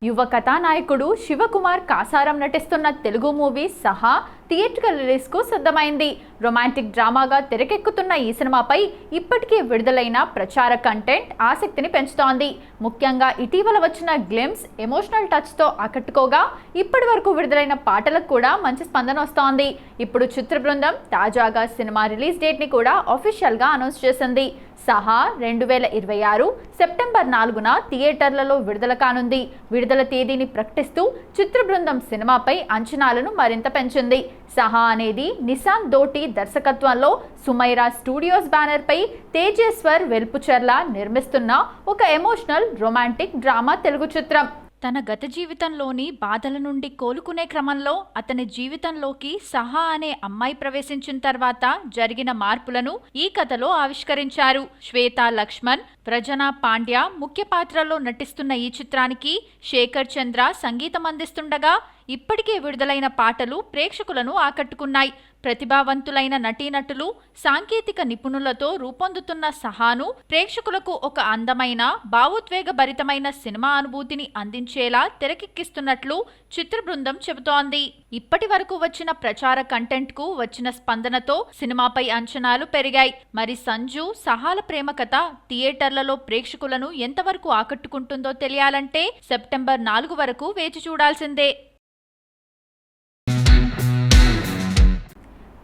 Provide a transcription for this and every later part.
యువ కథానాయకుడు శివకుమార్ కాసారం నటిస్తున్న తెలుగు మూవీ సహా థియేట్రికల్ రిలీజ్ కు సిద్ధమైంది. రొమాంటిక్ డ్రామాగా తెరకెక్కుతున్న ఈ సినిమాపై ఇప్పటికే విడుదలైన ప్రచార కంటెంట్ ఆసక్తిని పెంచుతోంది. ముఖ్యంగా ఇటీవల వచ్చిన గ్లిమ్స్ ఎమోషనల్ టచ్ తో ఆకట్టుకోగా ఇప్పటి వరకు విడుదలైన పాటలకు కూడా మంచి స్పందన వస్తోంది. ఇప్పుడు చిత్ర బృందం తాజాగా సినిమా రిలీజ్ డేట్ ని కూడా అఫీషియల్ గా అనౌన్స్ చేసింది. సహా 2026 సెప్టెంబర్ 4న థియేటర్లలో విడుదల కానుంది. విడుదల తేదీని ప్రకటిస్తూ చిత్ర బృందం సినిమాపై అంచనాలను మరింత పెంచింది. సహా అనేది నిశాంత్ దోటి దర్శకత్వంలో సుమైరా స్టూడియోస్ బ్యానర్ పై తేజేశ్వర్ వెల్పుచర్ల నిర్మిస్తున్న ఒక ఎమోషనల్ రొమాంటిక్ డ్రామా తెలుగు చిత్రం. తన గత జీవితంలోని బాధల నుండి కోలుకునే క్రమంలో అతని జీవితంలోకి సహా అనే అమ్మాయి ప్రవేశించిన తర్వాత జరిగిన మార్పులను ఈ కథలో ఆవిష్కరించారు. శ్వేతా లక్ష్మణ్, ప్రజనా పాండ్య ముఖ్య పాత్రల్లో నటిస్తున్న ఈ చిత్రానికి శేఖర్ చంద్ర సంగీతం అందిస్తుండగా ఇప్పటికే విడుదలైన పాటలు ప్రేక్షకులను ఆకట్టుకున్నాయి. ప్రతిభావంతులైన నటీనటులు, సాంకేతిక నిపుణులతో రూపొందుతున్న సహాను ప్రేక్షకులకు ఒక అందమైన, భావోద్వేగభరితమైన సినిమా అనుభూతిని అందించేలా తెరకెక్కిస్తున్నట్లు చిత్ర బృందం చెబుతోంది. ఇప్పటి వరకు వచ్చిన ప్రచార కంటెంట్ కు వచ్చిన స్పందనతో సినిమాపై అంచనాలు పెరిగాయి. మరి సంజు, సహాల ప్రేమ కథ థియేటర్లలో ప్రేక్షకులను ఎంతవరకు ఆకట్టుకుంటుందో తెలియాలంటే సెప్టెంబర్ 4 వరకు వేచి చూడాల్సిందే.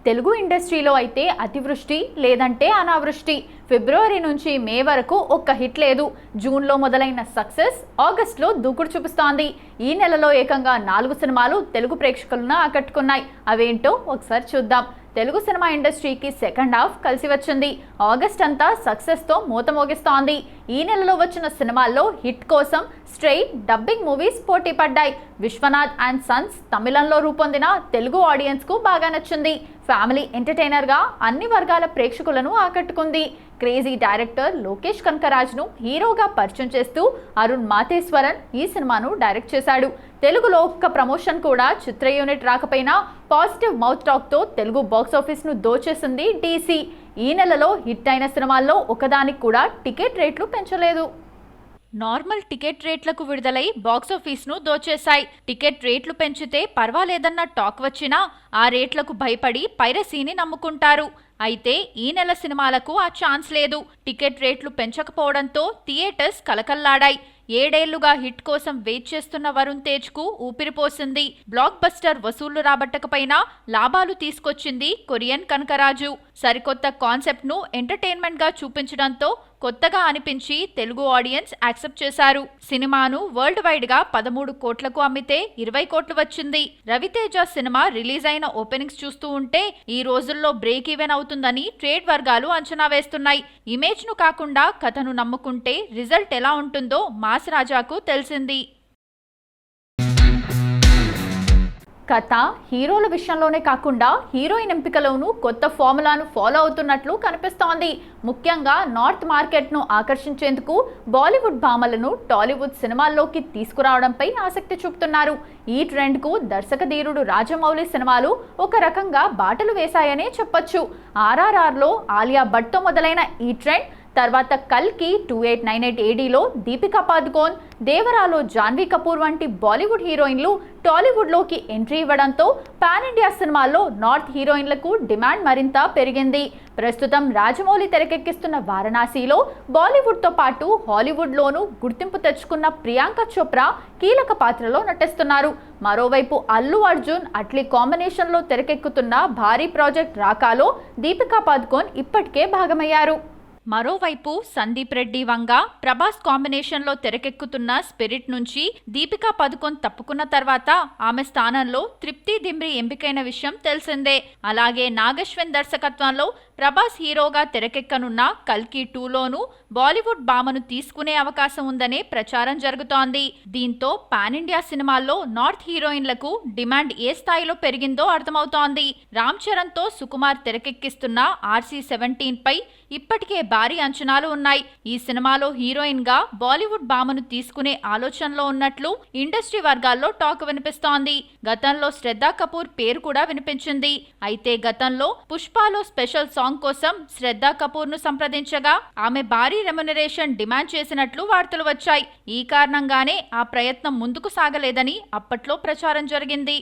తెలుగు ఇండస్ట్రీలో అయితే అతివృష్టి లేదంటే అనావృష్టి. ఫిబ్రవరి నుంచి మే వరకు ఒక్క హిట్ లేదు. జూన్లో మొదలైన సక్సెస్ ఆగస్టులో దూకుడు చూపిస్తోంది. ఈ నెలలో ఏకంగా 4 సినిమాలు తెలుగు ప్రేక్షకులను ఆకట్టుకున్నాయి. అవేంటో ఒకసారి చూద్దాం. తెలుగు సినిమా ఇండస్ట్రీకి సెకండ్ హాఫ్ కలిసి వచ్చింది. ఆగస్ట్ అంతా సక్సెస్తో మూత మోగిస్తోంది. ఈ నెలలో వచ్చిన సినిమాల్లో హిట్ కోసం స్ట్రెయిట్ డబ్బింగ్ మూవీస్ పోటీ పడ్డాయి. విశ్వనాథ్ అండ్ సన్స్ తమిళంలో రూపొందిన తెలుగు ఆడియన్స్ కు బాగా నచ్చింది. ఫ్యామిలీ ఎంటర్టైనర్ గా అన్ని వర్గాల ప్రేక్షకులను ఆకట్టుకుంది. క్రేజీ డైరెక్టర్ లోకేష్ కనకరాజ్ను హీరోగా పరిచయం చేస్తూ అరుణ్ మాతేశ్వరన్ ఈ సినిమాను డైరెక్ట్ చేశాడు. తెలుగులో ఒక్క ప్రమోషన్ కూడా చిత్ర యూనిట్ రాకపోయినా పాజిటివ్ మౌత్ టాక్ తో తెలుగు బాక్సాఫీస్ ను దోచేసింది DC. ఈ నెలలో హిట్ అయిన సినిమాల్లో ఒకదానికి కూడా టికెట్ రేట్లు పెంచలేదు. నార్మల్ టికెట్ రేట్లకు విడుదలై బాక్సాఫీస్ను దోచేశాయి. టికెట్ రేట్లు పెంచితే పర్వాలేదన్న టాక్ వచ్చినా ఆ రేట్లకు భయపడి పైరసీని నమ్ముకుంటారు. అయితే ఈ నెల సినిమాలకు ఆ ఛాన్స్ లేదు. టికెట్ రేట్లు పెంచకపోవడంతో థియేటర్స్ కలకల్లాడాయి. 7 ఏళ్లుగా హిట్ కోసం వెయిట్ చేస్తున్న వరుణ్ తేజ్ కు ఊపిరిపోసింది. బ్లాక్ బస్టర్ వసూళ్లు రాబట్టకపోయినా లాభాలు తీసుకొచ్చింది కొరియన్ కనకరాజు. సరికొత్త కాన్సెప్ట్ ను ఎంటర్టైన్మెంట్ గా చూపించడంతో కొత్తగా అనిపించి తెలుగు ఆడియన్స్ యాక్సెప్ట్ చేశారు. సినిమాను వరల్డ్ వైడ్ గా 13 కోట్లకు అమ్మితే 20 కోట్లు వచ్చింది. రవితేజ సినిమా రిలీజ్ అయిన ఓపెనింగ్స్ చూస్తూ ఉంటే ఈ రోజుల్లో బ్రేక్ ఈవెన్ అవుతుందని ట్రేడ్ వర్గాలు అంచనా వేస్తున్నాయి. ఇమేజ్ ను కాకుండా కథను నమ్ముకుంటే రిజల్ట్ ఎలా ఉంటుందో మాస్ రాజాకు తెలిసింది. కథ, హీరోల విషయంలోనే కాకుండా హీరోయిన్ ఎంపికలోనూ కొత్త ఫార్ములాను ఫాలో అవుతున్నట్లు కనిపిస్తోంది. ముఖ్యంగా నార్త్ మార్కెట్ను ఆకర్షించేందుకు బాలీవుడ్ భామలను టాలీవుడ్ సినిమాల్లోకి తీసుకురావడంపై ఆసక్తి చూపుతున్నారు. ఈ ట్రెండ్కు దర్శకధీరుడు రాజమౌళి సినిమాలు ఒక రకంగా బాటలు వేశాయనే చెప్పొచ్చు. RRRలో ఆలియా భట్తో మొదలైన ఈ ట్రెండ్ తర్వాత కల్కి 2898 ADలో దీపికా పాదుకోన్, దేవరాలో జాన్వీ కపూర్ వంటి బాలీవుడ్ హీరోయిన్లు టాలీవుడ్లోకి ఎంట్రీ ఇవ్వడంతో పాన్ ఇండియా సినిమాల్లో నార్త్ హీరోయిన్లకు డిమాండ్ మరింత పెరిగింది. ప్రస్తుతం రాజమౌళి తెరకెక్కిస్తున్న వారణాసిలో బాలీవుడ్తో పాటు హాలీవుడ్లోనూ గుర్తింపు తెచ్చుకున్న ప్రియాంక చోప్రా కీలక పాత్రలో నటిస్తున్నారు. మరోవైపు అల్లు అర్జున్, అట్లీ కాంబినేషన్లో తెరకెక్కుతున్న భారీ ప్రాజెక్ట్ రాకాలో దీపికా పాదుకోన్ ఇప్పటికే భాగమయ్యారు. మరోవైపు సందీప్ రెడ్డి వంగ, ప్రభాస్ కాంబినేషన్లో తెరకెక్కుతున్న స్పిరిట్ నుంచి దీపికా పదుకొన్ తప్పుకున్న తర్వాత ఆమె స్థానంలో తృప్తి దిమ్రి ఎంపికైన విషయం తెలిసిందే. అలాగే నాగశ్విన్ దర్శకత్వంలో ప్రభాస్ హీరోగా తెరకెక్కనున్న కల్కి 2లోనూ బాలీవుడ్ భామను తీసుకునే అవకాశం ఉందనే ప్రచారం జరుగుతోంది. దీంతో పాన్ ఇండియా సినిమాల్లో నార్త్ హీరోయిన్లకు డిమాండ్ ఏ స్థాయిలో పెరిగిందో అర్థమవుతోంది. రామ్ చరణ్ తో సుకుమార్ తెరకెక్కిస్తున్న RC-17 పై ఇప్పటికే భారీ అంచనాలు ఉన్నాయి. ఈ సినిమాలో హీరోయిన్ గా బాలీవుడ్ భామను తీసుకునే ఆలోచనలో ఉన్నట్లు ఇండస్ట్రీ వర్గాల్లో టాక్ వినిపిస్తోంది. గతంలో శ్రద్ధా కపూర్ పేరు కూడా వినిపించింది. అయితే గతంలో పుష్పలో స్పెషల్ సాంగ్ కోసం శ్రద్ధా కపూర్ ను సంప్రదించగా ఆమె భారీ రెమ్యునరేషన్ డిమాండ్ చేసినట్లు వార్తలు వచ్చాయి. ఈ కారణంగానే ఆ ప్రయత్నం ముందుకు సాగలేదని అప్పట్లో ప్రచారం జరిగింది.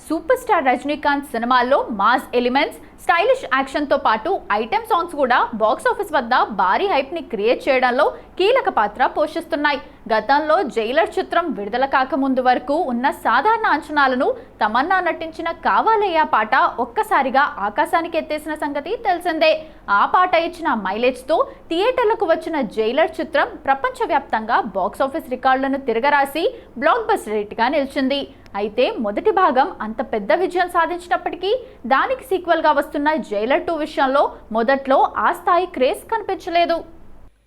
సూపర్ స్టార్ రజనీకాంత్ సినిమాల్లో మాస్ ఎలిమెంట్స్, స్టైలిష్ యాక్షన్తో పాటు ఐటెం సాంగ్స్ కూడా బాక్సాఫీస్ వద్ద భారీ హైప్ని క్రియేట్ చేయడంలో కీలక పాత్ర పోషిస్తున్నాయి. గతంలో జైలర్ చిత్రం విడుదల కాకముందు వరకు ఉన్న సాధారణ అంచనాలను తమన్నా నటించిన కావాలయ్యా పాట ఒక్కసారిగా ఆకాశానికి ఎత్తేసిన సంగతి తెలిసిందే. ఆ పాట ఇచ్చిన మైలేజ్తో థియేటర్లకు వచ్చిన జైలర్ చిత్రం ప్రపంచవ్యాప్తంగా బాక్సాఫీస్ రికార్డులను తిరగరాసి బ్లాక్ బస్టర్ హిట్గా నిలిచింది. అయితే మొదటి భాగం అంత పెద్ద విజయం సాధించినప్పటికీ దానికి సీక్వెల్గా వస్తున్న జైలర్ 2 విషయంలో మొదట్లో ఆ స్థాయి క్రేజ్ కనిపించలేదు.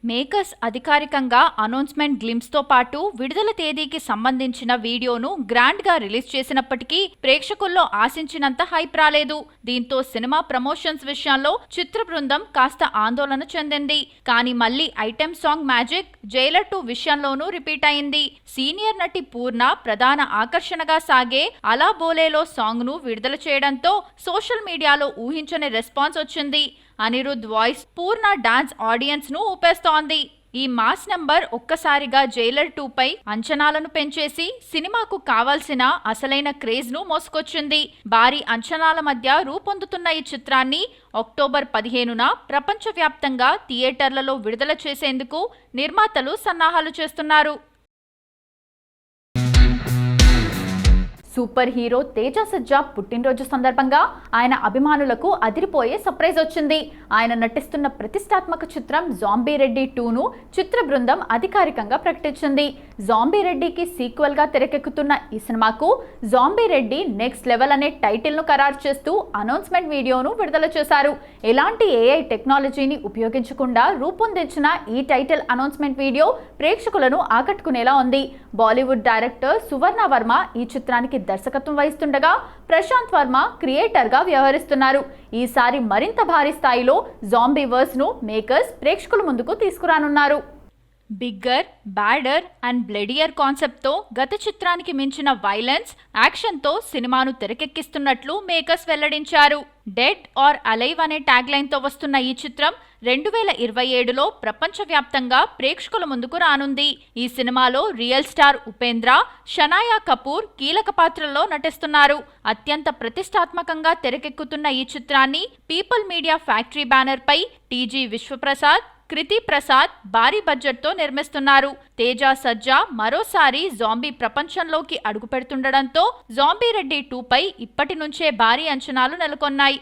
మేకర్స్ అధికారికంగా అనౌన్స్మెంట్ గ్లిమ్స్తో పాటు విడుదల తేదీకి సంబంధించిన వీడియోను గ్రాండ్గా రిలీజ్ చేసినప్పటికీ ప్రేక్షకుల్లో ఆశించినంత హైప్ రాలేదు. దీంతో సినిమా ప్రమోషన్స్ విషయంలో చిత్ర బృందం కాస్త ఆందోళన చెందింది. కానీ మళ్ళీ ఐటెం సాంగ్ మ్యాజిక్ జైలర్ 2 విషయంలోనూ రిపీట్ అయింది. సీనియర్ నటి పూర్ణ ప్రధాన ఆకర్షణగా సాగే అలా బోలేలో సాంగ్ను విడుదల చేయడంతో సోషల్ మీడియాలో ఊహించని రెస్పాన్స్ వచ్చింది. అనిరుద్ వాయిస్ పూర్ణ డాన్స్ ఆడియన్స్ ను ఊపేస్తోంది. ఈ మాస్ నంబర్ ఒక్కసారిగా జైలర్ 2 పై అంచనాలను పెంచేసి సినిమాకు కావాల్సిన అసలైన క్రేజ్ ను మోసుకొచ్చింది. భారీ అంచనాల మధ్య రూపొందుతున్న ఈ చిత్రాన్ని అక్టోబర్ 15న ప్రపంచవ్యాప్తంగా థియేటర్లలో విడుదల చేసేందుకు నిర్మాతలు సన్నాహాలు చేస్తున్నారు. సూపర్ హీరో తేజ సజ్జా పుట్టినరోజు సందర్భంగా ఆయన అభిమానులకు అదిరిపోయే సర్ప్రైజ్ వచ్చింది. ఆయన నటిస్తున్న ప్రతిష్టాత్మక చిత్రం జాంబీ రెడ్డి 2ను చిత్ర బృందం అధికారికంగా ప్రకటించింది. జాంబీ రెడ్డికి సీక్వెల్ గా తెరకెక్కుతున్న ఈ సినిమాకు జాంబీ రెడ్డి నెక్స్ట్ లెవెల్ అనే టైటిల్ ను ఖరారు చేస్తూ అనౌన్స్మెంట్ వీడియోను విడుదల చేశారు. ఎలాంటి ఏఐ టెక్నాలజీని ఉపయోగించకుండా రూపొందించిన ఈ టైటిల్ అనౌన్స్మెంట్ వీడియో ప్రేక్షకులను ఆకట్టుకునేలా ఉంది. బాలీవుడ్ డైరెక్టర్ సువర్ణ వర్మ ఈ చిత్రానికి దర్శకత్వం వహిస్తుండగా ప్రశాంత్ వర్మ క్రియేటర్ గా వ్యవహరిస్తున్నారు. ఈసారి మరింత భారీ స్థాయిలో జాంబీ వర్స్ ను మేకర్స్ ప్రేక్షకుల ముందుకు తీసుకురానున్నారు. బిగ్గర్, బ్యాడర్ అండ్ బ్లడియర్ కాన్సెప్ట్తో గత చిత్రానికి మించిన వైలెన్స్, యాక్షన్తో సినిమాను తెరకెక్కిస్తున్నట్లు మేకర్స్ వెల్లడించారు. డెడ్ ఆర్ అలైవ్ అనే ట్యాగ్లైన్తో వస్తున్న ఈ చిత్రం 2027లో ప్రపంచవ్యాప్తంగా ప్రేక్షకుల ముందుకు రానుంది. ఈ సినిమాలో రియల్ స్టార్ ఉపేంద్ర, షనాయా కపూర్ కీలక పాత్రల్లో నటిస్తున్నారు. అత్యంత ప్రతిష్టాత్మకంగా తెరకెక్కుతున్న ఈ చిత్రాన్ని పీపుల్ మీడియా ఫ్యాక్టరీ బ్యానర్ పై టీజీ విశ్వప్రసాద్, కృతి ప్రసాద్ భారీ బడ్జెట్తో నిర్మిస్తున్నారు. తేజ సజ్జా మరోసారి జాంబీ ప్రపంచంలోకి అడుగుపెడుతుండడంతో జాంబీ రెడ్డి 2 పై ఇప్పటి నుంచే భారీ అంచనాలు నెలకొన్నాయి.